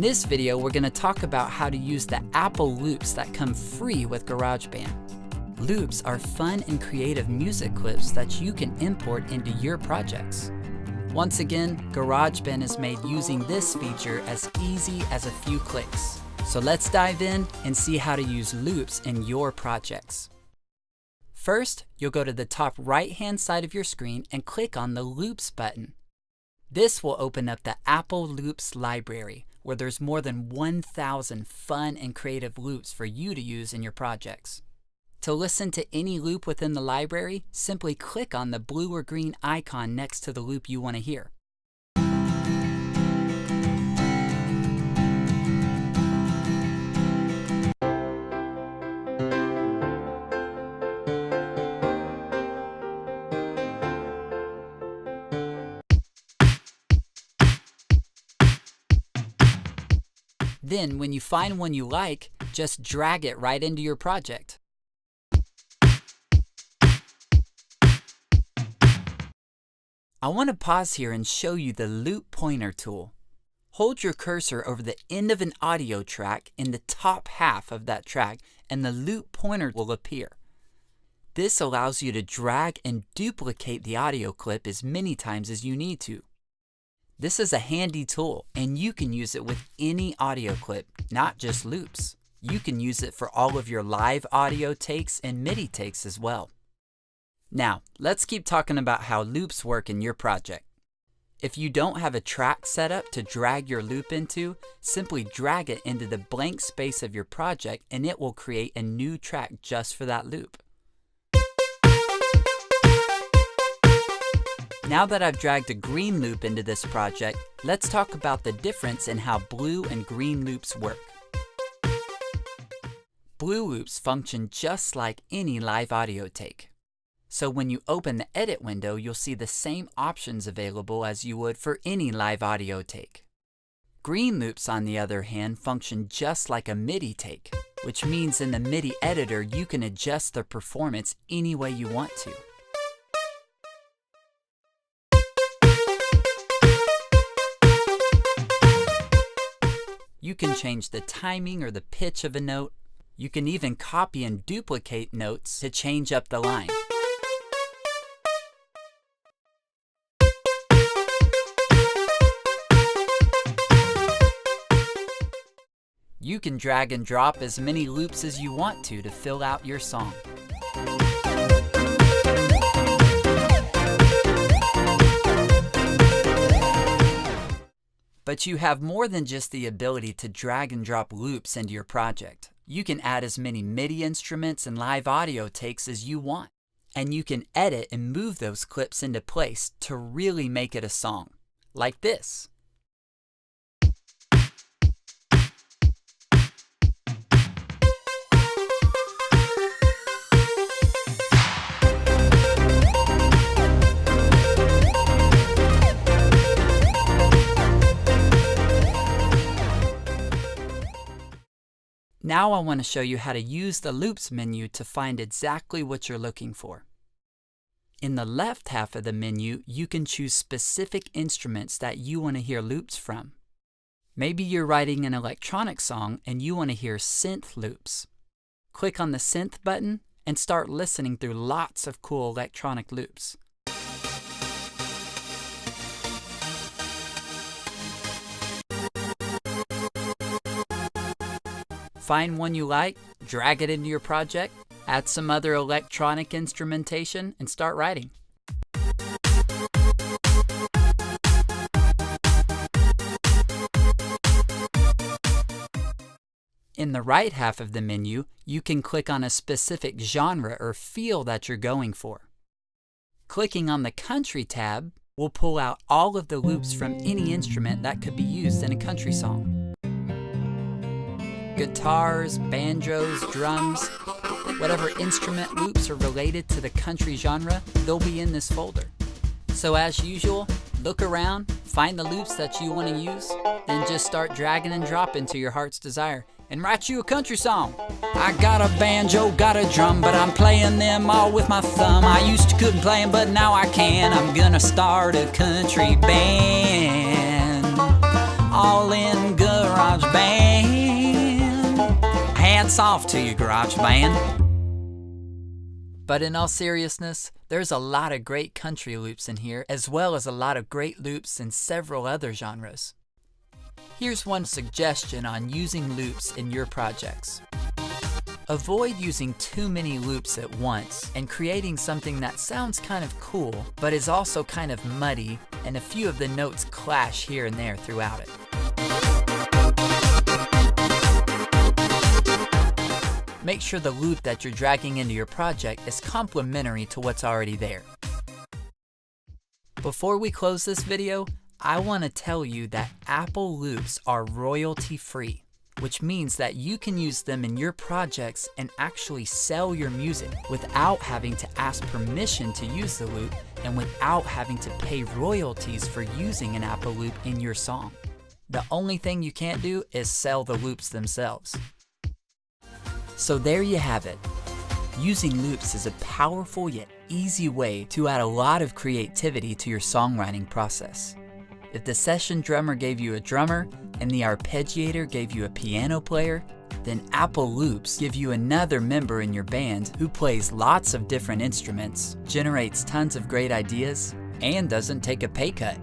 In this video, we're going to talk about how to use the Apple loops that come free with GarageBand. Loops are fun and creative music clips that you can import into your projects. Once again, GarageBand is made using this feature as easy as a few clicks. So let's dive in and see how to use loops in your projects. First, you'll go to the top right-hand side of your screen and click on the Loops button. This will open up the Apple Loops library, where there's more than 1,000 fun and creative loops for you to use in your projects. To listen to any loop within the library, simply click on the blue or green icon next to the loop you want to hear. Then, when you find one you like, just drag it right into your project. I want to pause here and show you the Loop Pointer tool. Hold your cursor over the end of an audio track in the top half of that track, and the Loop Pointer will appear. This allows you to drag and duplicate the audio clip as many times as you need to. This is a handy tool, and you can use it with any audio clip, not just loops. You can use it for all of your live audio takes and MIDI takes as well. Now, let's keep talking about how loops work in your project. If you don't have a track set up to drag your loop into, simply drag it into the blank space of your project and it will create a new track just for that loop. Now that I've dragged a green loop into this project, let's talk about the difference in how blue and green loops work. Blue loops function just like any live audio take. So when you open the edit window, you'll see the same options available as you would for any live audio take. Green loops, on the other hand, function just like a MIDI take, which means in the MIDI editor you can adjust their performance any way you want to. You can change the timing or the pitch of a note. You can even copy and duplicate notes to change up the line. You can drag and drop as many loops as you want to fill out your song. But you have more than just the ability to drag and drop loops into your project. You can add as many MIDI instruments and live audio takes as you want. And you can edit and move those clips into place to really make it a song. Like this. Now I want to show you how to use the Loops menu to find exactly what you're looking for. In the left half of the menu, you can choose specific instruments that you want to hear loops from. Maybe you're writing an electronic song and you want to hear synth loops. Click on the Synth button and start listening through lots of cool electronic loops. Find one you like, drag it into your project, add some other electronic instrumentation, and start writing. In the right half of the menu, you can click on a specific genre or feel that you're going for. Clicking on the Country tab will pull out all of the loops from any instrument that could be used in a country song. Guitars, banjos, drums, whatever instrument loops are related to the country genre, they'll be in this folder. So as usual, look around, find the loops that you want to use, then just start dragging and dropping to your heart's desire, and write you a country song. I got a banjo, got a drum, but I'm playing them all with my thumb. I used to couldn't play them, but now I can. I'm gonna start a country band, all in garage Hats off to you, GarageBand! But in all seriousness, there's a lot of great country loops in here, as well as a lot of great loops in several other genres. Here's one suggestion on using loops in your projects. Avoid using too many loops at once and creating something that sounds kind of cool, but is also kind of muddy, and a few of the notes clash here and there throughout it. Make sure the loop that you're dragging into your project is complementary to what's already there. Before we close this video, I want to tell you that Apple loops are royalty-free, which means that you can use them in your projects and actually sell your music without having to ask permission to use the loop and without having to pay royalties for using an Apple loop in your song. The only thing you can't do is sell the loops themselves. So there you have it. Using loops is a powerful yet easy way to add a lot of creativity to your songwriting process. If the session drummer gave you a drummer and the arpeggiator gave you a piano player, then Apple Loops give you another member in your band who plays lots of different instruments, generates tons of great ideas, and doesn't take a pay cut.